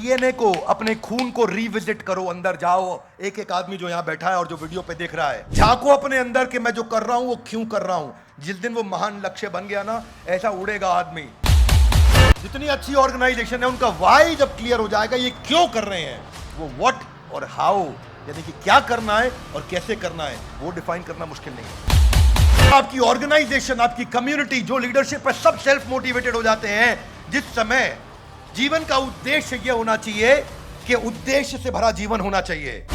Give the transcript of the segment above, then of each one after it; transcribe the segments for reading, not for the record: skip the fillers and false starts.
DNA को, अपने खून को रिविजिट करो, अंदर जाओ। एक एक आदमी जो यहां बैठा है और जो वीडियो पे देख रहा है, झांको अपने अंदर कि मैं जो कर रहा हूं वो क्यों कर रहा हूं। जिस दिन वो महान लक्ष्य बन गया ना, ऐसा उड़ेगा आदमी। जितनी अच्छी ऑर्गेनाइजेशन है, उनका वाई जब क्लियर हो जाएगा, ये क्यों कर रहे हैं, वो व्हाट और हाउ, यानी कि क्या करना है और कैसे करना है, वो डिफाइन करना मुश्किल नहीं है। आपकी ऑर्गेनाइजेशन, आपकी कम्युनिटी, जो लीडरशिप है, सब सेल्फ मोटिवेटेड हो जाते हैं जिस समय जीवन का उद्देश्य यह होना चाहिए कि उद्देश्य से भरा जीवन होना चाहिए।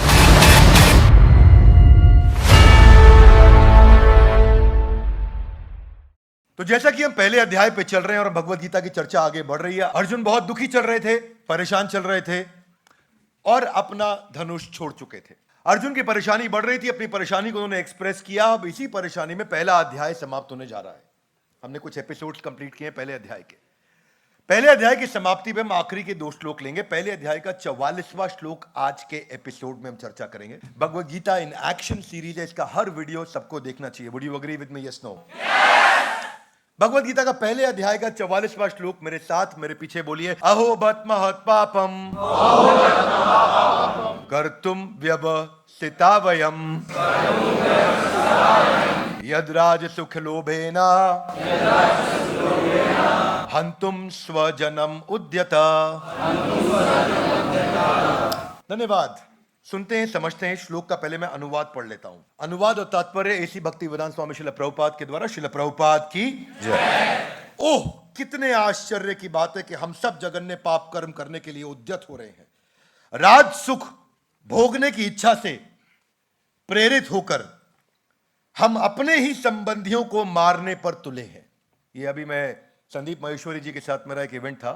तो जैसा कि हम पहले अध्याय पे चल रहे हैं और भगवत गीता की चर्चा आगे बढ़ रही है, अर्जुन बहुत दुखी चल रहे थे, परेशान चल रहे थे और अपना धनुष छोड़ चुके थे। अर्जुन की परेशानी बढ़ रही थी, अपनी परेशानी को उन्होंने एक्सप्रेस किया। अब इसी परेशानी में पहला अध्याय समाप्त होने जा रहा है। हमने कुछ एपिसोड्स कंप्लीट किए हैं पहले अध्याय के। पहले अध्याय की समाप्ति में हम आखिरी के 2 श्लोक लेंगे। पहले अध्याय का 44वां श्लोक आज के एपिसोड में हम चर्चा करेंगे। Bhagavad Gita in action series है, इसका हर वीडियो सबको देखना चाहिए। Would you agree with me? Yes, no? Bhagavad Gita का पहले अध्याय का 44वां श्लोक मेरे साथ, मेरे पीछे बोलिए। अहो बत महत् पापम कर्तुम व्यवसिता वयम यद राज सुख लोभेना हंतुम स्वजनम उद्यता। धन्यवाद। सुनते हैं, समझते हैं। श्लोक का पहले मैं अनुवाद पढ़ लेता हूं। अनुवाद और तात्पर्य एसी भक्तिवेदांत स्वामी श्रील प्रभुपाद के द्वारा। श्रील प्रभुपाद की जय। ओह, कितने आश्चर्य की बात है कि हम सब जघन्य पाप कर्म करने के लिए उद्यत हो रहे हैं। राज सुख भोगने की इच्छा से प्रेरित होकर हम अपने ही संबंधियों को मारने पर तुले हैं। ये अभी मैं संदीप महेश्वरी जी के साथ मेरा एक इवेंट था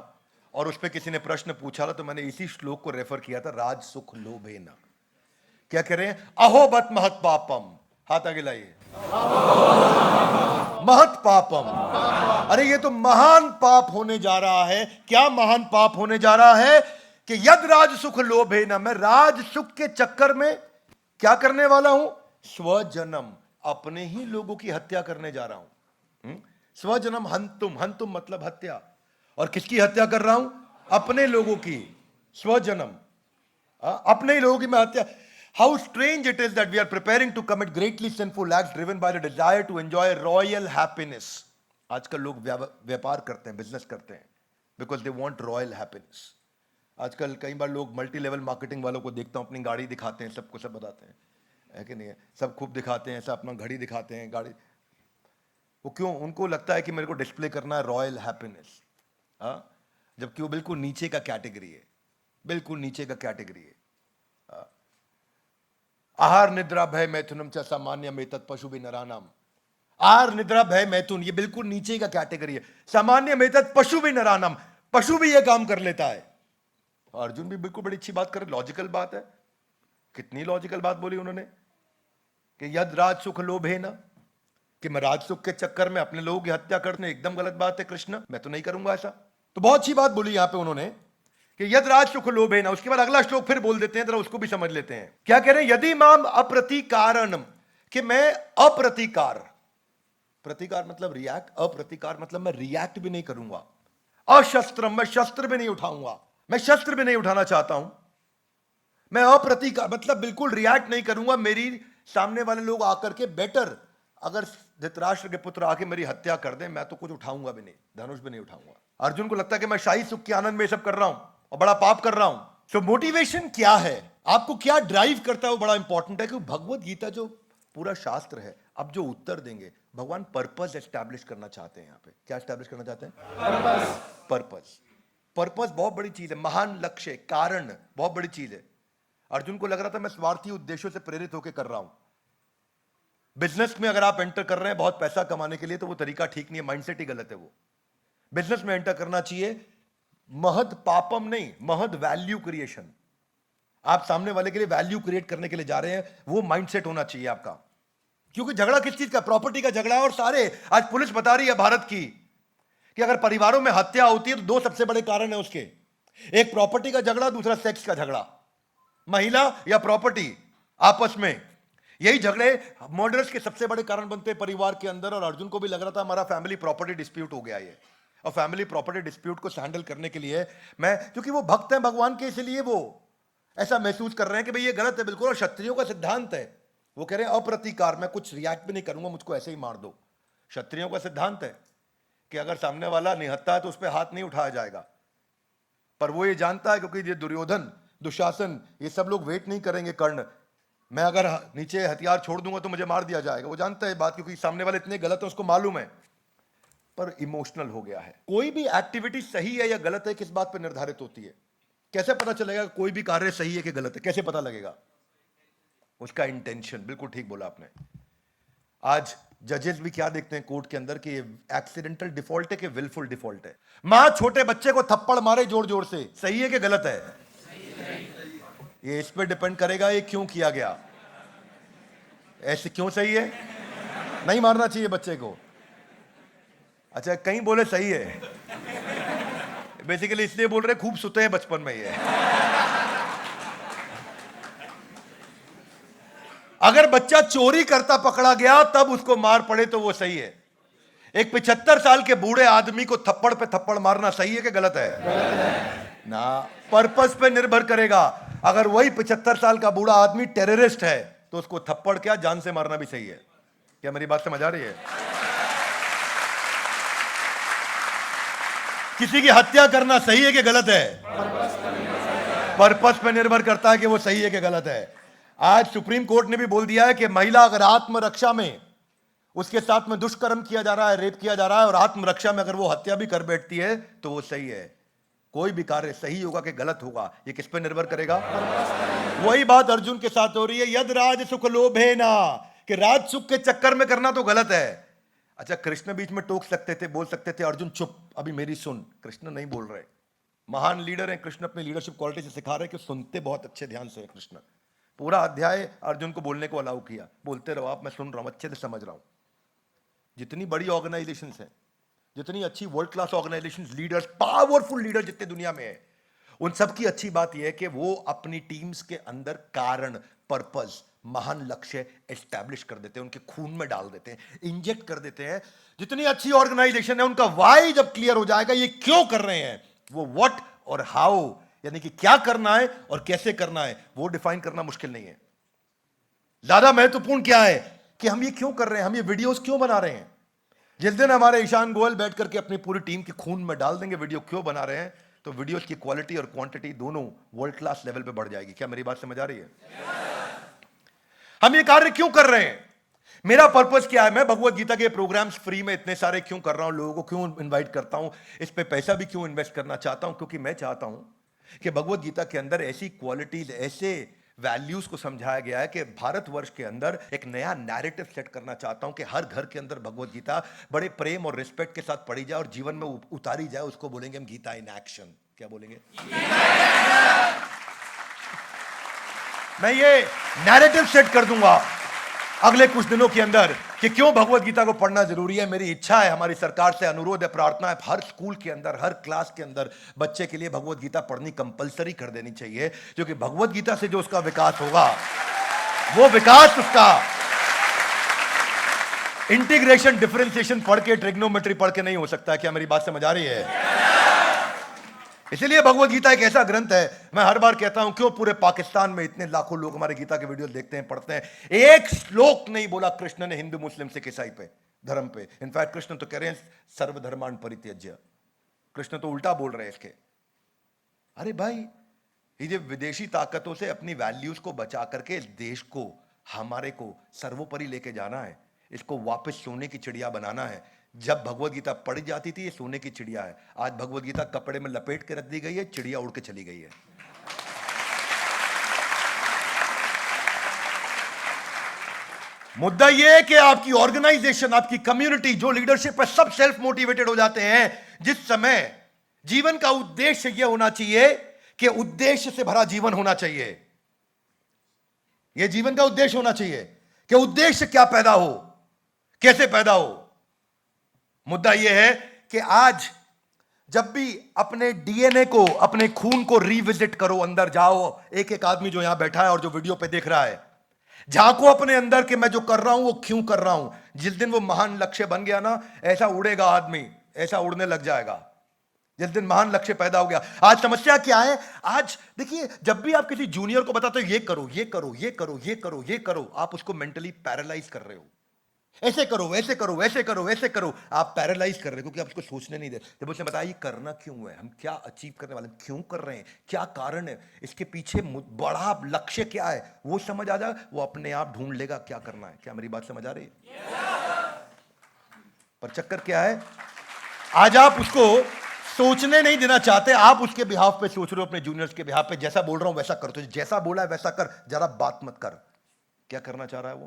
और उस पर किसी ने प्रश्न पूछा था, तो मैंने इसी श्लोक को रेफर किया था, राज सुख लोभेना। क्या कह रहे हैं? अहो बत महत् पापम। हाथ आगे लाइए। महत् पापम, अरे ये तो महान पाप होने जा रहा है। क्या महान पाप होने जा रहा है? कि यद राज सुख लोभेना, मैं राज सुख के चक्कर में क्या करने वाला हूं? स्वजनम, अपने ही लोगों की हत्या करने जा रहा हूं। स्वजनम हंतुम, हंतुम मतलब हत्या। और किसकी हत्या कर रहा हूं? अपने लोगों की। स्वजनम, अपने ही लोगों की मैं हत्या। How strange it is that we are preparing to commit greatly sinful acts driven by the desire to enjoy royal happiness. आजकल लोग व्यापार करते हैं, बिजनेस करते हैं because they want royal happiness. आजकल कई बार लोग मल्टी लेवल मार्केटिंग वालों को देखता हूं, अपनी गाड़ी दिखाते हैं, सबको सब बताते हैं, है कि नहीं है? सब खूब दिखाते हैं, सब अपना घड़ी दिखाते हैं, गाड़ी। वो क्यों? उनको लगता है कि मेरे को डिस्प्ले करना है रॉयल हैप्पीनेस। जबकि वो बिल्कुल नीचे का कैटेगरी है, बिल्कुल नीचे का कैटेगरी है। आहार निद्रा भय मैथुनम च सामान्य में तत् पशु भी नरानाम। आहार निद्रा भय मैथुन, ये बिल्कुल नीचे का कैटेगरी है। सामान्य में तत् पशु भी नरानाम, पशु भी ये काम कर लेता है। अर्जुन भी बिल्कुल बड़ी अच्छी बात करे, लॉजिकल बात है। कितनी लॉजिकल बात बोली उन्होंने कि यद राज सुख लोभे ना, कि मैं राज सुख के चक्कर में अपने लोगों की हत्या करने, एकदम गलत बात है कृष्ण, मैं तो नहीं करूंगा ऐसा। तो बहुत अच्छी बात बोली यहां पे उन्होंने कि यद राज सुख लोभे ना। उसके बाद अगला श्लोक फिर बोल देते हैं, जरा उसको भी समझ लेते हैं। क्या कह रहे हैं? यदि माम अप्रतिकारम, कि मैं अप्रतिकार, प्रतिकार मतलब रिएक्ट, अप्रतिकार मतलब मैं रिएक्ट भी नहीं करूंगा। अशस्त्रम, मैं शस्त्र भी नहीं उठाऊंगा, मैं शस्त्र भी नहीं उठाना चाहता हूं। मैं अप्रतिकार मतलब बिल्कुल रिएक्ट नहीं करूंगा। मेरी सामने वाले लोग आकर के, बेटर अगर धृतराष्ट्र के पुत्र आके मेरी हत्या कर दें, मैं तो कुछ उठाऊंगा भी नहीं, धनुष भी नहीं उठाऊंगा। अर्जुन को लगता है कि मैं शाही सुख के आनंद में सब कर रहा हूं और बड़ा पाप कर रहा हूं। सो मोटिवेशन क्या है, आपको क्या ड्राइव करता है, वो बड़ा इंपॉर्टेंट है। क्योंकि भगवत गीता जो पूरा शास्त्र है, अब जो उत्तर देंगे, भगवान पर्पस एस्टैब्लिश करना चाहते हैं। यहां पे क्या एस्टैब्लिश करना चाहते हैं? पर्पस। पर्पस बहुत बड़ी चीज है, महान लक्ष्य, कारण बहुत बड़ी चीज है। अर्जुन को लग रहा था मैं स्वार्थी उद्देश्यों से प्रेरित होकर कर रहा हूं। बिजनेस में अगर आप एंटर कर रहे हैं बहुत पैसा कमाने के लिए, तो वो तरीका ठीक नहीं है, माइंडसेट ही गलत है। वो बिजनेस में एंटर करना चाहिए महद पापम नहीं, महद वैल्यू क्रिएशन। आप सामने वाले के लिए वैल्यू क्रिएट करने के लिए जा रहे हैं, वो माइंडसेट होना चाहिए आपका। क्योंकि झगड़ा किस चीज का? प्रॉपर्टी का झगड़ा है। और सारे, आज पुलिस बता रही है भारत की कि अगर परिवारों में हत्या होती है तो 2 सबसे बड़े कारण है उसके। एक प्रॉपर्टी का झगड़ा, दूसरा सेक्स का झगड़ा। महिला या प्रॉपर्टी आपस में, यही झगड़े मर्डर्स के सबसे बड़े कारण बनते हैं परिवार के अंदर। और अर्जुन को भी लग रहा था हमारा फैमिली प्रॉपर्टी डिस्प्यूट हो गया ये, और फैमिली प्रॉपर्टी डिस्प्यूट को हैंडल करने के लिए मैं, क्योंकि वो भक्त हैं भगवान के, इसलिए वो ऐसा महसूस कर रहे हैं कि भाई ये गलत है बिल्कुल, और क्षत्रियों का सिद्धांत है, वो कह रहे हैं अप्रतीकार, मैं कुछ रिएक्ट भी नहीं करूंगा, मुझको ऐसे ही मार दो। क्षत्रियों का सिद्धांत है कि अगर सामने वाला निहत्था है तो उस पर हाथ नहीं उठाया जाएगा, पर वो ये जानता है क्योंकि ये दुर्योधन, दुशासन, ये सब लोग वेट नहीं करेंगे कर्ण, मैं अगर नीचे हथियार छोड़ दूंगा तो मुझे मार दिया जाएगा। वो जानता है बात, क्योंकि सामने वाले इतने गलत है, उसको मालूम है, पर इमोशनल हो गया है। कोई भी एक्टिविटी सही है या गलत है किस बात पर निर्धारित होती है? कैसे पता चलेगा कोई भी कार्य सही है कि गलत है? कैसे पता लगेगा? उसका इंटेंशन। बिल्कुल ठीक बोला आपने। आज जजेस भी क्या देखते हैं कोर्ट के अंदर कि ये एक्सीडेंटल डिफॉल्ट है कि विलफुल डिफॉल्ट है। मां छोटे बच्चे को थप्पड़ मारे जोर जोर से, सही है कि गलत है? ये इस पे डिपेंड करेगा ये क्यों किया गया, ऐसे क्यों सही है? नहीं मारना चाहिए बच्चे को। अच्छा, कहीं बोले सही है, बेसिकली इसलिए बोल रहे खूब सुते हैं बचपन में ये। अगर बच्चा चोरी करता पकड़ा गया तब उसको मार पड़े तो वो सही है। एक 75 साल के बूढ़े आदमी को थप्पड़ पे थप्पड़ मारना सही है कि गलत है? ना, पर्पस पे निर्भर करेगा। अगर वही 75 साल का बूढ़ा आदमी टेररिस्ट है तो उसको थप्पड़ क्या जान से मारना भी सही है। क्या मेरी बात समझ आ रही है? किसी की हत्या करना सही है कि गलत है? पर्पस पे निर्भर करता है कि वो सही है कि गलत है। आज सुप्रीम कोर्ट ने भी बोल दिया है कि महिला अगर आत्मरक्षा में उसके साथ में दुष्कर्म किया जा रहा है, रेप किया जा रहा है, और आत्मरक्षा में अगर वो हत्या भी कर बैठती है तो वो सही है। कोई भी कार्य सही होगा कि गलत होगा ये किस पे निर्भर करेगा? वही बात अर्जुन के साथ हो रही है, यद राज सुख लोभे ना, कि राज सुख के चक्कर में करना तो गलत है। अच्छा, कृष्ण बीच में टोक सकते थे, बोल सकते थे अर्जुन चुप, अभी मेरी सुन। कृष्ण नहीं बोल रहे। महान लीडर है कृष्ण, अपनी लीडरशिप क्वालिटी से सिखा रहे कि सुनते बहुत अच्छे ध्यान से है कृष्ण। पूरा अध्याय अर्जुन को बोलने को अलाउ किया, बोलते रहो आप, मैं सुन रहा हूं, अच्छे से समझ रहा हूं। जितनी बड़ी ऑर्गेनाइजेशन है, जितनी अच्छी world class organisation, leaders, powerful leader जितने दुनिया में है, उन सब की अच्छी बात यह है कि वो अपनी टीम्स के अंदर कारण, पर्पस, महान लक्ष्य एस्टैब्लिश कर देते हैं, उनके खून में डाल देते हैं, इंजेक्ट कर देते हैं। जितनी अच्छी ऑर्गेनाइजेशन है उनका वाई जब क्लियर हो जाएगा, ये क्यों कर रहे हैं, वो व्हाट और हाउ, यानी कि क्या करना है और कैसे करना है, वो डिफाइन करना मुश्किल नहीं है। ज्यादा महत्वपूर्ण क्या है कि हम ये क्यों कर रहे हैं, हम ये वीडियोस क्यों बना रहे हैं। जिस दिन हमारे ईशान गोयल बैठ करके अपनी पूरी टीम के खून में डाल देंगे वीडियो क्यों बना रहे हैं, तो वीडियोस की क्वालिटी और क्वांटिटी दोनों वर्ल्ड क्लास लेवल पे बढ़ जाएगी। क्या मेरी बात समझ आ रही है? हम ये कार्य क्यों कर रहे हैं, मेरा पर्पस क्या है, मैं भगवत गीता के प्रोग्राम्स फ्री में इतने सारे क्यों कर रहा हूं, लोगों को क्यों इनवाइट करता हूं, इस पे पैसा भी क्यों इन्वेस्ट करना चाहता हूं, क्योंकि मैं चाहता हूं कि भगवत गीता के अंदर ऐसी क्वालिटीज, ऐसे वैल्यूज को समझाया गया है कि भारतवर्ष के अंदर एक नया नैरेटिव सेट करना चाहता हूं कि हर घर के अंदर भगवत गीता बड़े प्रेम और रिस्पेक्ट के साथ पढ़ी जाए और जीवन में उतारी जाए। उसको बोलेंगे हम गीता इन एक्शन। क्या बोलेंगे? मैं ये नैरेटिव सेट कर दूंगा अगले कुछ दिनों के अंदर कि क्यों भगवत गीता को पढ़ना जरूरी है। मेरी इच्छा है, हमारी सरकार से अनुरोध है, प्रार्थना है, हर स्कूल के अंदर, हर क्लास के अंदर बच्चे के लिए भगवत गीता पढ़नी कंपलसरी कर देनी चाहिए, क्योंकि भगवत गीता से जो उसका विकास होगा, वो विकास उसका इंटीग्रेशन, डिफरेंशिएशन पढ़ के, ट्रिग्नोमेट्री पढ़ के नहीं हो सकता। क्या मेरी बात समझ आ रही है? इसलिए भगवत गीता एक ऐसा ग्रंथ है, मैं हर बार कहता हूं, क्यों पूरे पाकिस्तान में इतने लाखों लोग हमारे गीता के वीडियो देखते हैं, पढ़ते हैं। एक श्लोक नहीं बोला कृष्ण ने हिंदू, मुस्लिम, सिख, ईसाई पे, धर्म पे। इनफैक्ट कृष्ण तो कह रहे हैं सर्वधर्मान परित्यज्य। कृष्ण तो उल्टा बोल रहे हैं इसके। अरे भाई, ये विदेशी ताकतों से अपनी वैल्यूज को बचा करके इस देश को, हमारे को सर्वोपरि लेके जाना है, इसको वापस सोने की चिड़िया बनाना है। जब भगवत गीता पढ़ी जाती थी ये सोने की चिड़िया है, आज भगवत गीता कपड़े में लपेट के रख दी गई है, चिड़िया उड़ के चली गई है। मुद्दा यह है कि आपकी ऑर्गेनाइजेशन, आपकी कम्युनिटी, जो लीडरशिप है, सब सेल्फ मोटिवेटेड हो जाते हैं। जिस समय जीवन का उद्देश्य यह होना चाहिए कि उद्देश्य से भरा जीवन होना चाहिए। यह जीवन का उद्देश्य होना चाहिए कि उद्देश्य क्या पैदा हो, कैसे पैदा हो। मुद्दा यह है कि आज जब भी अपने डीएनए को, अपने खून को रिविजिट करो, अंदर जाओ, एक एक आदमी जो यहां बैठा है और जो वीडियो पे देख रहा है, झांको अपने अंदर कि मैं जो कर रहा हूं वो क्यों कर रहा हूं। जिस दिन वो महान लक्ष्य बन गया ना, ऐसा उड़ेगा आदमी, ऐसा उड़ने लग जाएगा जिस दिन महान लक्ष्य पैदा हो गया। आज समस्या क्या है? आज देखिए, जब भी आप किसी जूनियर को बताते हो ये करो ये करो ये करो ये करो ये करो, आप उसको मेंटली पैरालाइज कर रहे हो। ऐसे करो वैसे करो वैसे करो वैसे करो, आप पैरालाइज कर रहे हो क्योंकि आप उसको सोचने नहीं दे। जब उसने बताया ये करना क्यों है, हम क्या अचीव करने वाले हैं, क्यों कर रहे हैं, क्या कारण है, इसके पीछे बड़ा लक्ष्य क्या है, वो समझ आ जाए, वो अपने आप ढूंढ लेगा क्या करना है। क्या मेरी बात समझ आ रही है? पर चक्कर क्या है, आज आप उसको सोचने नहीं देना चाहते, आप उसके बिहाफ पे सोच रहे हो, अपने जूनियर्स के बिहाफ पे। जैसा बोल रहा हूं वैसा कर, तो जैसा बोला है वैसा कर, जरा बात मत कर। क्या करना चाह रहा है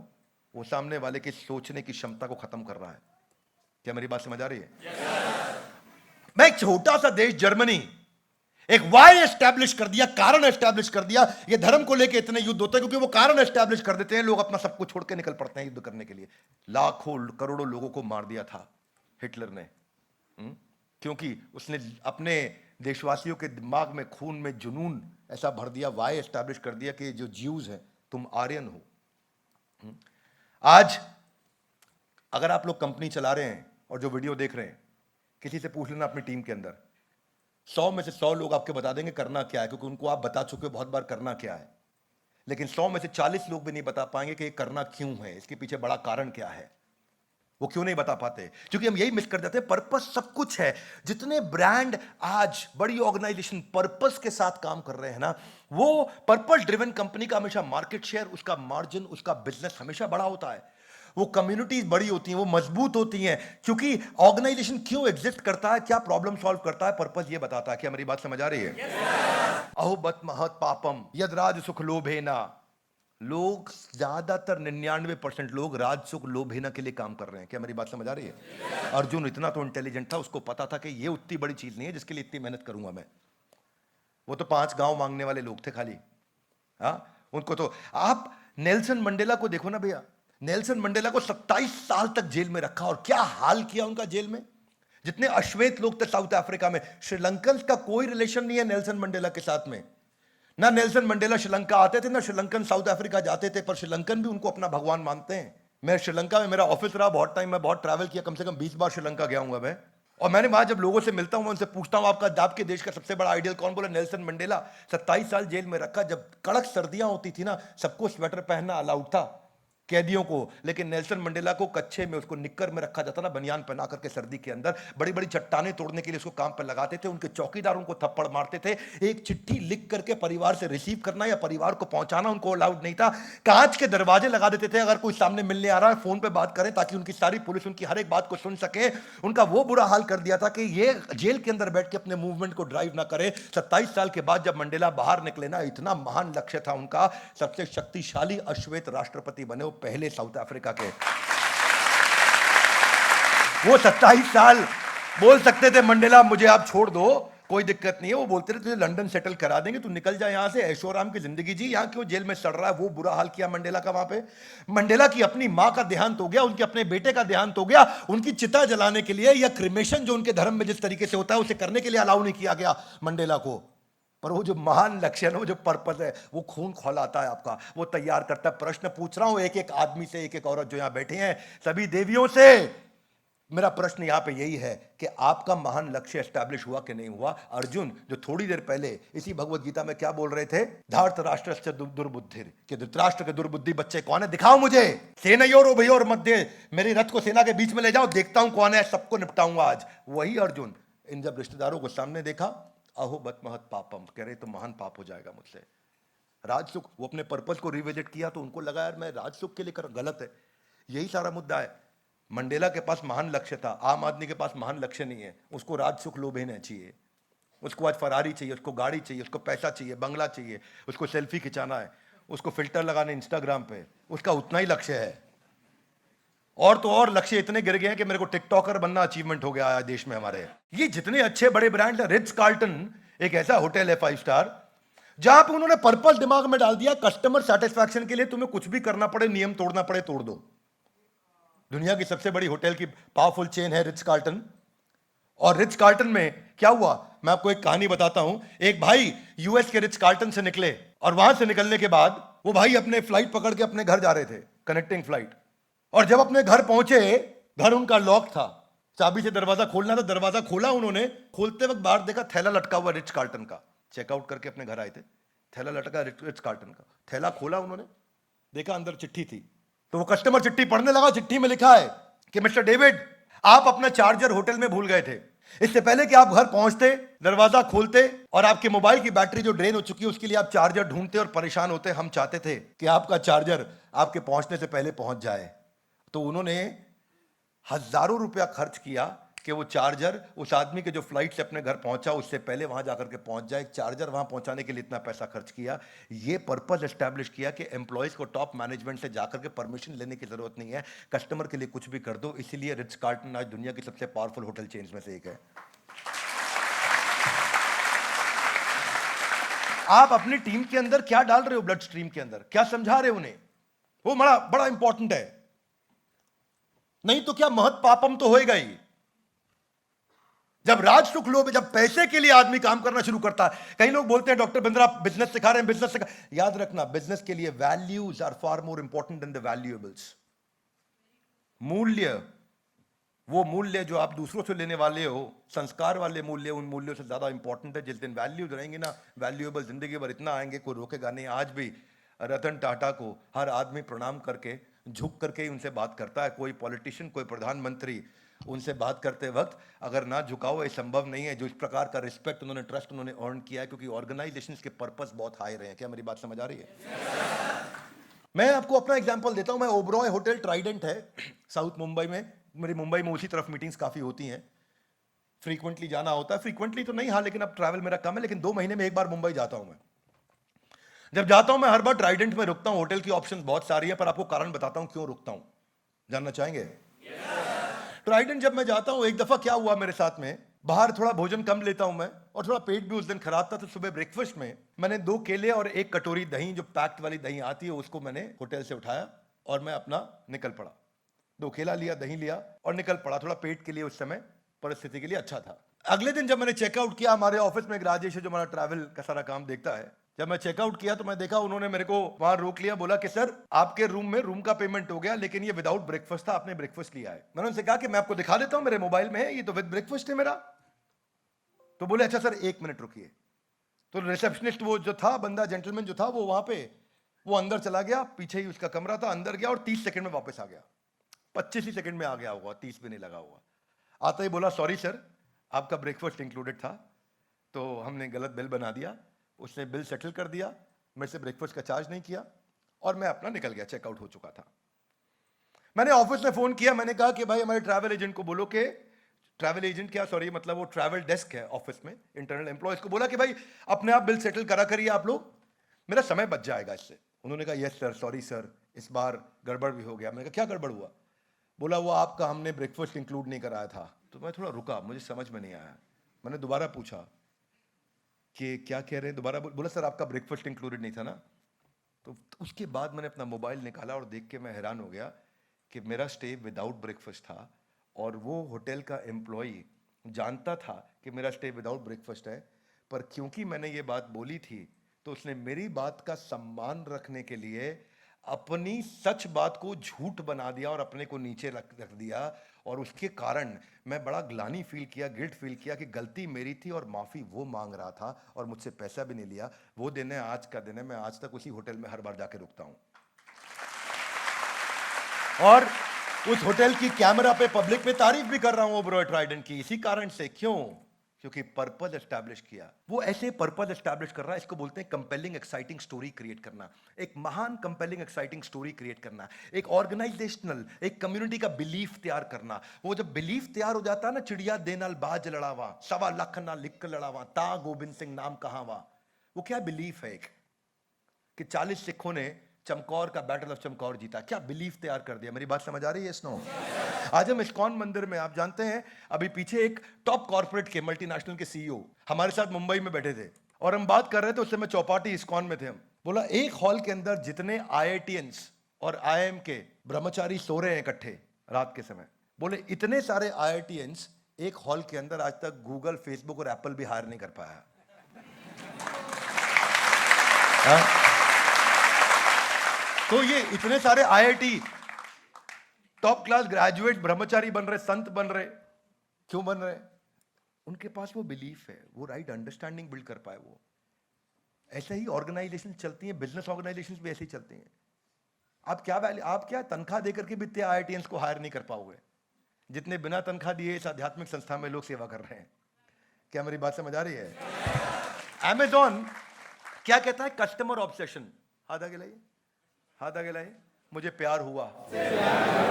वो सामने वाले की सोचने की क्षमता को खत्म कर रहा है। क्या मेरी बात समझ आ रही है? मैं एक छोटा सा देश जर्मनी एक वाई एस्टैब्लिश कर दिया, कारण एस्टैब्लिश कर दिया। ये धर्म को लेके इतने युद्ध होते हैं क्योंकि वो कारण एस्टैब्लिश कर देते हैं, लोग अपना सब कुछ छोड़ के निकल पड़ते हैं युद्ध करने के लिए। लाखों करोड़ों लोगों को मार दिया था हिटलर ने, क्योंकि उसने अपने देशवासियों के दिमाग में, खून में जुनून ऐसा भर दिया, वाई एस्टैब्लिश कर दिया कि जो ज्यूज हैं तुम आर्यन हो। आज अगर आप लोग कंपनी चला रहे हैं और जो वीडियो देख रहे हैं, किसी से पूछ लेना अपनी टीम के अंदर, 100 में से 100 लोग आपके बता देंगे करना क्या है, क्योंकि उनको आप बता चुके हो बहुत बार करना क्या है। लेकिन 100 में से 40 लोग भी नहीं बता पाएंगे कि ये करना क्यों है, इसके पीछे बड़ा कारण क्या है। वो क्यों नहीं बता पाते? क्योंकि हम यही मिस कर जाते हैं। पर्पस सब कुछ है। जितने ब्रांड आज, बड़ी ऑर्गेनाइजेशन पर्पस के साथ काम कर रहे हैं ना, वो पर्पस ड्रिवन कंपनी का हमेशा मार्केट शेयर, उसका मार्जिन, उसका बिजनेस हमेशा बड़ा होता है। वो कम्युनिटीज बड़ी होती हैं, वो मजबूत होती हैं, क्योंकि ऑर्गेनाइजेशन क्यों एग्जिस्ट करता है, क्या प्रॉब्लम सॉल्व करता है, पर्पस ये बताता है। क्या मेरी बात समझ आ रही है? अहो बत महत पापम यद राज सुख लोभेना। लोग ज्यादातर 99% लोग राज सुख लोभेना के लिए काम कर रहे हैं। क्या मेरी बात समझ आ रही है? अर्जुन इतना तो इंटेलिजेंट था, उसको पता था कि ये उतनी बड़ी चीज नहीं है जिसके लिए इतनी मेहनत करूंगा मैं। वो तो 5 गांव मांगने वाले लोग थे खाली। उनको तो आप नेल्सन मंडेला को देखो ना भैया, नेल्सन मंडेला को 27 साल तक जेल में रखा, और क्या हाल किया उनका जेल में। जितने अश्वेत लोग थे साउथ अफ्रीका में, श्रीलंकन का कोई रिलेशन नहीं है नेल्सन मंडेला के साथ में। ना नेल्सन मंडेला श्रीलंका आते थे, ना श्रीलंकन साउथ अफ्रीका जाते थे, पर श्रीलंकन भी उनको अपना भगवान मानते हैं। मैं श्रीलंका में, मेरा ऑफिस रहा बहुत टाइम, मैं बहुत ट्रैवल किया, कम से कम 20 बार श्रीलंका गया हूं मैं। और मैंने वहां जब लोगों से मिलता हूं, उनसे पूछता हूं आपके देश का सबसे बड़ा आइडियल कौन, बोला नेल्सन मंडेला। 27 साल जेल में रखा, जब कड़क सर्दियां होती थी ना, सबको स्वेटर पहनना अलाउड था, कैदियों को, लेकिन नेल्सन मंडेला को कच्छे में, उसको निक्कर में रखा जाता ना, बनियान पहना करके सर्दी के अंदर। बड़ी बड़ी चट्टानें तोड़ने के लिए उसको काम पर लगाते थे, उनके चौकीदार उनको थप्पड़ मारते थे। एक चिट्ठी लिख करके परिवार से रिसीव करना या परिवार को पहुंचाना उनको अलाउड नहीं था। कांच के दरवाजे लगा देते थे, अगर कोई सामने मिलने आ रहा है फोन पे बात करें, ताकि उनकी सारी पुलिस उनकी हर एक बात को सुन सके। उनका वो बुरा हाल कर दिया था कि ये जेल के अंदर बैठ के अपने मूवमेंट को ड्राइव ना करे। 27 साल के बाद जब मंडेला बाहर निकले ना, इतना महान लक्ष्य था उनका, सबसे शक्तिशाली अश्वेत राष्ट्रपति बने, वो पहले साउथ अफ्रीका के। वो 27 साल बोल सकते थे मंडेला मुझे आप छोड़ दो, कोई दिक्कत नहीं है। वो बोलते थे तुझे लंदन सेटल करा देंगे, तू निकल जा यहां से, ऐशोआराम की जिंदगी जी, यहां क्यों जेल में सड़ रहा है। वो बुरा हाल किया मंडेला का वहां पे। मंडेला की अपनी मां का देहांत हो गया, उनके अपने बेटे का देहांत हो गया। उनकी चिता जलाने के लिए, या क्रिमेशन जो उनके धर्म में जिस तरीके से होता है, उसे करने के लिए अलाउ नहीं किया गया मंडेला को। पर वो जो महान लक्ष्य है ना, वो जो पर्पस है, वो खून खौलाता है आपका, वो तैयार करता है। प्रश्न पूछ रहा हूं एक एक आदमी से, एक एक औरत जो यहां बैठे हैं, सभी देवियों से मेरा प्रश्न यहां पे यही है कि आपका महान लक्ष्य एस्टैब्लिश हुआ कि नहीं हुआ। अर्जुन जो थोड़ी देर पहले इसी भगवत गीता में क्या बोल रहे थे, धार्तराष्ट्रस्य दुर्बुद्धिर, कि धृतराष्ट्र के दुर्बुद्धि बच्चे कौन है, दिखाओ मुझे। सेनयोर उभयोर मध्य, मेरे रथ को सेना के बीच में ले जाओ, देखता हूं कौन है, सबको निपटाऊंगा आज। वही अर्जुन इन जब रिश्तेदारों को सामने देखा, अहो बत महत पापम, कह रहे तो महान पाप हो जाएगा मुझसे। राजसुख, वो अपने पर्पस को रिविजिट किया तो उनको लगा यार मैं राजसुख के लिए कर, गलत है। यही सारा मुद्दा है। मंडेला के पास महान लक्ष्य था, आम आदमी के पास महान लक्ष्य नहीं है। उसको राजसुख लोभेना चाहिए, उसको आज फरारी चाहिए, उसको गाड़ी चाहिए, उसको पैसा चाहिए, बंगला चाहिए, उसको सेल्फी खिंचाना है, उसको फिल्टर लगाने इंस्टाग्राम पे, उसका उतना ही लक्ष्य है। और तो और लक्ष्य इतने गिर गए हैं कि मेरे को टिकटॉकर बनना अचीवमेंट हो गया है देश में हमारे। ये जितने अच्छे बड़े ब्रांड है, रिट्ज कार्ल्टन एक ऐसा होटल है 5 स्टार, जहां पे उन्होंने पर्पस दिमाग में डाल दिया, कस्टमर सेटिस्फैक्शन के लिए तुम्हें कुछ भी करना पड़े, नियम तोड़ना पड़े तोड़ दो। दुनिया की सबसे बड़ी होटल की पावरफुल चेन है रिट्ज कार्ल्टन। और रिट्ज कार्ल्टन में क्या हुआ, मैं आपको एक कहानी बताता हूं। एक भाई यूएस के रिट्ज कार्ल्टन से निकले, और वहां से निकलने के बाद वो भाई अपने फ्लाइट पकड़ के अपने घर जा रहे थे, कनेक्टिंग फ्लाइट। और जब अपने घर पहुंचे, घर उनका लॉक था, चाबी से दरवाजा खोलना था, दरवाजा खोला उन्होंने, खोलते वक्त बाहर देखा थैला लटका हुआ रिच कार्ल्टन का। चेकआउट करके अपने घर आए थे, थैला लटका रिच कार्ल्टन का। थैला खोला उन्होंने, देखा अंदर चिट्ठी थी। तो वो कस्टमर चिट्ठी पढ़ने लगा। चिट्ठी में लिखा है कि मिस्टर डेविड, आप अपना चार्जर होटल में भूल गए थे। इससे पहले कि आप घर पहुंचते, दरवाजा खोलते और आपके मोबाइल की बैटरी जो ड्रेन हो चुकी है उसके लिए आप चार्जर ढूंढते और परेशान होते, हम चाहते थे कि आपका चार्जर आपके पहुंचने से पहले पहुंच जाए। तो उन्होंने हजारों रुपया खर्च किया कि वो चार्जर उस आदमी के जो फ्लाइट से अपने घर पहुंचा उससे पहले वहां जाकर के पहुंच जाए। चार्जर वहां पहुंचाने के लिए इतना पैसा खर्च किया। ये पर्पस एस्टैब्लिश किया कि एम्प्लॉयज को टॉप मैनेजमेंट से जाकर के परमिशन लेने की जरूरत नहीं है, कस्टमर के लिए कुछ भी कर दो। इसीलिए रिच कार्ल्टन आज दुनिया की सबसे पावरफुल होटल चेन्स में से एक है। आप अपनी टीम के अंदर क्या डाल रहे हो, ब्लड स्ट्रीम के अंदर क्या समझा रहे हो उन्हें, वो बड़ा बड़ा इंपॉर्टेंट है। नहीं तो क्या महत पापम तो होएगा ही। जब राज सुख लोभ, जब पैसे के लिए आदमी काम करना शुरू करता है। कई लोग बोलते हैं डॉक्टर बिंद्रा आप बिजनेस सिखा रहे हैं, बिजनेस सिखा। याद रखना, बिजनेस के लिए values are far more important than the valuables. मूल्य, वो मूल्य जो आप दूसरों से लेने वाले हो, संस्कार वाले मूल्य, उन मूल्यों से ज्यादा इंपॉर्टेंट है। जिस दिन वैल्यूज रहेंगे ना, वैल्यूएबल जिंदगी भर इतना आएंगे कोई रोकेगा नहीं। आज भी रतन टाटा को हर आदमी प्रणाम करके, झुक करके ही उनसे बात करता है। कोई पॉलिटिशियन, कोई प्रधानमंत्री उनसे बात करते वक्त अगर ना झुकाओ, ये संभव नहीं है। जो इस प्रकार का रिस्पेक्ट उन्होंने, ट्रस्ट उन्होंने अर्न किया है, क्योंकि ऑर्गेनाइजेशंस के पर्पस बहुत हाई रहे हैं। क्या मेरी बात समझ आ रही है? मैं आपको अपना एग्जांपल देता हूं। मैं ओबरॉय होटल ट्राइडेंट है साउथ मुंबई में, मेरी मुंबई में उसी तरफ मीटिंग्स काफी होती हैं, फ्रीक्वेंटली जाना होता है। फ्रीक्वेंटली तो नहीं, हाँ, लेकिन अब ट्रैवल मेरा कम है, लेकिन 2 महीने में एक बार मुंबई जाता हूं मैं। जब जाता हूं मैं हर बार ट्राइडेंट में रुकता हूं। होटल की ऑप्शंस बहुत सारी है, पर आपको कारण बताता हूं क्यों रुकता हूं, जानना चाहेंगे? ट्राइडेंट जब मैं जाता हूं, एक दफा क्या हुआ मेरे साथ में, बाहर थोड़ा भोजन कम लेता हूं मैं, और थोड़ा पेट भी उस दिन खराब था। तो सुबह ब्रेकफास्ट में मैंने 2 केले और 1 कटोरी दही, जो पैक्ड वाली दही आती है, उसको मैंने होटल से उठाया और मैं अपना निकल पड़ा। 2 केला लिया, दही लिया और निकल पड़ा। थोड़ा पेट के लिए उस समय, परिस्थिति के लिए अच्छा था। अगले दिन जब मैंने चेकआउट किया, हमारे ऑफिस में एक राजेश है जो हमारा ट्रैवल का सारा काम देखता है। जब मैं चेकआउट किया तो मैं देखा उन्होंने मेरे को वहां रोक लिया, बोला कि सर आपके रूम में रूम का पेमेंट हो गया, लेकिन ये विदाउट ब्रेकफास्ट था, आपने ब्रेकफास्ट लिया है। मैंने उनसे कहा कि मैं आपको दिखा देता हूं, मेरे मोबाइल में है, ये तो विद ब्रेकफास्ट है मेरा। तो बोले अच्छा सर 1 मिनट रुकिए। तो रिसेप्शनिस्ट वो जो था बंदा, जेंटलमैन जो था, वो वहां पे, वो अंदर चला गया, पीछे ही उसका कमरा था, अंदर गया और 30 सेकंड में वापस आ गया। 25 ही सेकंड में आ गया होगा, 30 भी नहीं लगा हुआ। आता ही बोला सॉरी सर, आपका ब्रेकफास्ट इंक्लूडेड था, तो हमने गलत बिल बना दिया। उसने बिल सेटल कर दिया, मेरे से ब्रेकफास्ट का चार्ज नहीं किया और मैं अपना निकल गया, चेकआउट हो चुका था। मैंने ऑफिस में फोन किया, मैंने कहा कि भाई हमारे ट्रैवल एजेंट को बोलो कि, ट्रैवल एजेंट क्या, सॉरी, मतलब वो ट्रैवल डेस्क है ऑफिस में, इंटरनल एम्प्लॉयज को बोला कि भाई अपने आप बिल सेटल करा करिए आप लोग, मेरा समय बच जाएगा इससे। उन्होंने कहा यस सर, सॉरी सर, इस बार गड़बड़ भी हो गया। मैंने कहा क्या गड़बड़ हुआ? बोला वो आपका हमने ब्रेकफास्ट इंक्लूड नहीं कराया था। तो मैं थोड़ा रुका, मुझे समझ में नहीं आया। मैंने दोबारा पूछा कि क्या कह रहे हैं, दोबारा बोला सर आपका ब्रेकफास्ट इंक्लूडेड नहीं था ना। तो उसके बाद मैंने अपना मोबाइल निकाला और देख के मैं हैरान हो गया कि मेरा स्टे विदाउट ब्रेकफास्ट था, और वो होटल का एम्प्लॉई जानता था कि मेरा स्टे विदाउट ब्रेकफास्ट है, पर क्योंकि मैंने ये बात बोली थी तो उसने मेरी बात का सम्मान रखने के लिए अपनी सच बात को झूठ बना दिया और अपने को नीचे रख दिया। और उसके कारण मैं बड़ा ग्लानि फील किया, गिल्ट फील किया कि गलती मेरी थी और माफी वो मांग रहा था और मुझसे पैसा भी नहीं लिया। वो दिन है, आज का दिन है, मैं आज तक उसी होटल में हर बार जाके रुकता हूं। और उस होटल की कैमरा पे, पब्लिक पे तारीफ भी कर रहा हूं ओबरॉय ट्राइडेंट की, इसी कारण से। क्यों? क्योंकि पर्पस एस्टैब्लिश किया। वो ऐसे पर्पस एस्टैब्लिश कर रहा है, इसको बोलते हैं कंपेलिंग एक्साइटिंग स्टोरी क्रिएट करना। एक महान कंपेलिंग एक्साइटिंग स्टोरी क्रिएट करना, एक ऑर्गेनाइजेशनल, एक कम्युनिटी का बिलीफ तैयार करना। वो जब बिलीफ तैयार हो जाता है ना, चिड़िया दे नाल बाज लड़ावा, 1.25 लाख ना लिख लड़ावा, ता गोबिंद सिंह नाम कहावा। वो क्या बिलीफ है? एक कि 40 सिखों ने चमकौर का, बैटल ऑफ चमकौर जीता। क्या बिलीफ तैयार कर दिया? मेरी बात समझ आ रही है स्नो? आज हम इस्कॉन मंदिर में, आप जानते हैं अभी पीछे एक टॉप कॉर्पोरेट के, मल्टीनेशनल के सीईओ हमारे साथ मुंबई में बैठे थे और हम बात कर रहे थे। उस समय चौपाटी इस्कॉन में थे हम। बोला एक हॉल के अंदर जितने IITians और IIM के ब्रह्मचारी सो रहे हैं इकट्ठे रात के समय, बोले इतने सारे IITians एक हॉल के अंदर आज तक गूगल, फेसबुक और एप्पल भी हायर नहीं कर पाया। तो ये इतने सारे IIT टॉप क्लास ग्रेजुएट ब्रह्मचारी बन रहे, संत बन रहे, क्यों बन रहे हैं? उनके पास वो बिलीफ है, वो राइट अंडरस्टैंडिंग बिल्ड कर पाए। वो ऐसे ही ऑर्गेनाइजेशन चलती हैं, बिजनेस ऑर्गेनाइजेशन भी ऐसे ही चलती हैं। आप क्या तनख्वाह देकर के भी इतने IITians को हायर नहीं कर पाओगे जितने बिना तनख्वाह दिए इस आध्यात्मिक संस्था में लोग सेवा कर रहे हैं। क्या मेरी बात समझ आ रही है? Amazon क्या कहता है? Customer obsession. हाथ आगे लाइए, हाथ आगे लाइए। मुझे प्यार हुआ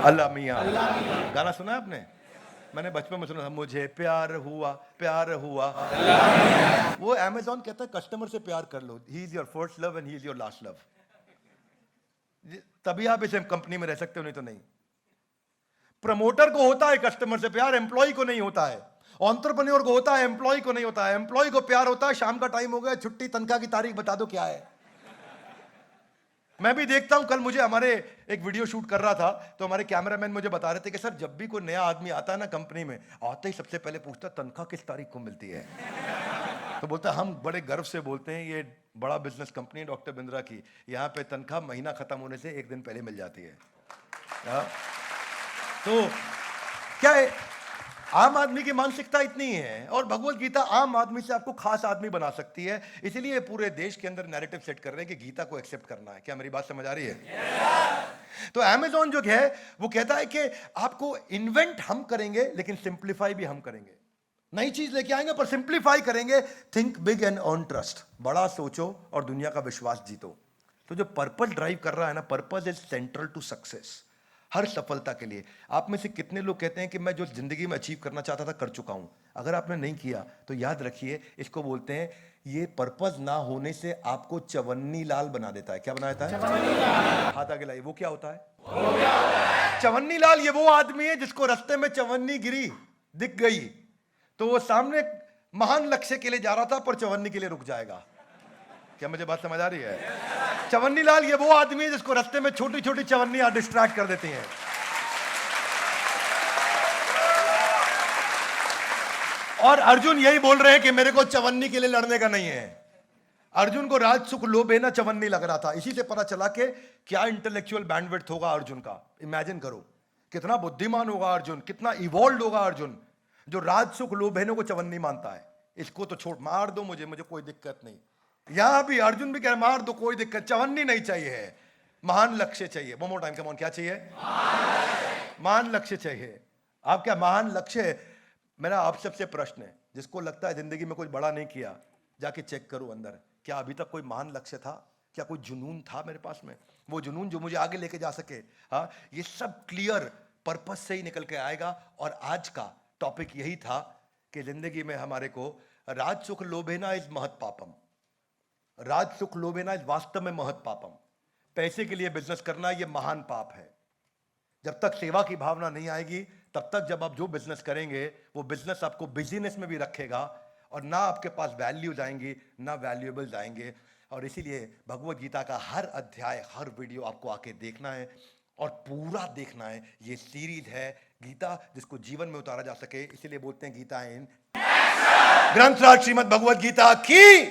अल्लाह मियाँ। गाना सुना है आपने? मैंने बचपन में सुना था, मुझे प्यार हुआ, प्यार हुआ। वो Amazon कहता है कस्टमर से प्यार कर लो, he is your first love and he is your last love. तभी आप इसे कंपनी में रह सकते हो, नहीं तो नहीं। प्रमोटर को होता है कस्टमर से प्यार, एम्प्लॉय को नहीं होता है। एंटरप्रेन्योर को होता है, एम्प्लॉय को नहीं होता है। एम्प्लॉय को प्यार होता है, शाम का टाइम हो गया, छुट्टी, तनख्वाह की तारीख बता दो क्या है। मैं भी देखता हूं, कल मुझे हमारे एक वीडियो शूट कर रहा था तो हमारे कैमरामैन मुझे बता रहे थे कि सर जब भी कोई नया आदमी आता है ना कंपनी में, आते ही सबसे पहले पूछता तनख्वाह किस तारीख को मिलती है। तो बोलता हम बड़े गर्व से बोलते हैं ये बड़ा बिजनेस कंपनी है डॉक्टर बिंद्रा की, यहाँ पे तनख्वाह महीना खत्म होने से एक दिन पहले मिल जाती है। तो क्या है, आम आदमी की मानसिकता इतनी है, और भगवत गीता आम आदमी से आपको खास आदमी बना सकती है। इसलिए पूरे देश के अंदर नैरेटिव सेट कर रहे हैं कि गीता को एक्सेप्ट करना है। क्या मेरी बात समझ आ रही है? तो Amazon जो है वो कहता है कि आपको इन्वेंट हम करेंगे लेकिन सिंप्लीफाई भी हम करेंगे। नई चीज लेके आएंगे पर सिंप्लीफाई करेंगे। Think big and earn trust. बड़ा सोचो और दुनिया का विश्वास जीतो। तो जो पर्पस ड्राइव कर रहा है ना, purpose is central to success, हर सफलता के लिए। आप में से कितने लोग कहते हैं कि मैं जो जिंदगी में अचीव करना चाहता था कर चुका हूं? अगर आपने नहीं किया तो याद रखिए, इसको बोलते हैं, ये पर्पस ना होने से आपको चवन्नी लाल बना देता है। क्या बना देता है? हाथ आगे लाइए। वो क्या होता है? चवन्नी लाल ये वो आदमी है जिसको रास्ते में चवन्नी गिरी, दिख गई, तो वो सामने महान लक्ष्य के लिए जा रहा था पर चवन्नी के लिए रुक जाएगा। क्या मुझे बात समझ आ रही है? चवन्नी लाल ये वो आदमी है जिसको रास्ते में छोटी छोटी चवन्नियां डिस्ट्रैक्ट कर देती हैं। और अर्जुन यही बोल रहे हैं कि मेरे को चवन्नी के लिए लड़ने का नहीं है। अर्जुन को राज सुख लोभ है ना चवन्नी लग रहा था। इसी से पता चला कि क्या इंटेलेक्चुअल बैंडविड्थ होगा अर्जुन का। इमेजिन करो कितना बुद्धिमान होगा अर्जुन, कितना इवॉल्व होगा अर्जुन, जो राज सुख लोभ है को चवन्नी मानता है। इसको तो छोड़, मार दो मुझे कोई दिक्कत नहीं। यहां भी अर्जुन भी कह रहा मार दो कोई दिक्कत, चवन्नी नहीं चाहिए है, महान लक्ष्य चाहिए। One more time, come on, क्या चाहिए? महान लक्ष्य चाहिए। आप क्या महान लक्ष्य है? मेरा आप सबसे प्रश्न है, जिसको लगता है जिंदगी में कुछ बड़ा नहीं किया, जाके चेक करो अंदर, क्या अभी तक कोई महान लक्ष्य था? क्या कोई जुनून था मेरे पास में? वो जुनून जो मुझे आगे लेके जा सके। हाँ, ये सब क्लियर पर्पस से ही निकल के आएगा। और आज का टॉपिक यही था कि जिंदगी में हमारे को राज सुख लोभेना इज महत पापम। राज सुख लोभेना इज वास्तव में महत पापम। पैसे के लिए बिजनेस करना ये महान पाप है। जब तक सेवा की भावना नहीं आएगी, तब तक जब आप जो बिजनेस करेंगे वो बिजनेस आपको बिजीनेस में भी रखेगा, और ना आपके पास वैल्यूज आएंगी ना वैल्यूएबल्स आएंगे। और इसीलिए भगवत गीता का हर अध्याय, हर वीडियो आपको आके देखना है और पूरा देखना है। ये सीरीज है गीता जिसको जीवन में उतारा जा सके। इसीलिए बोलते हैं गीता इन ग्रंथराज श्रीमद् भगवत गीता की।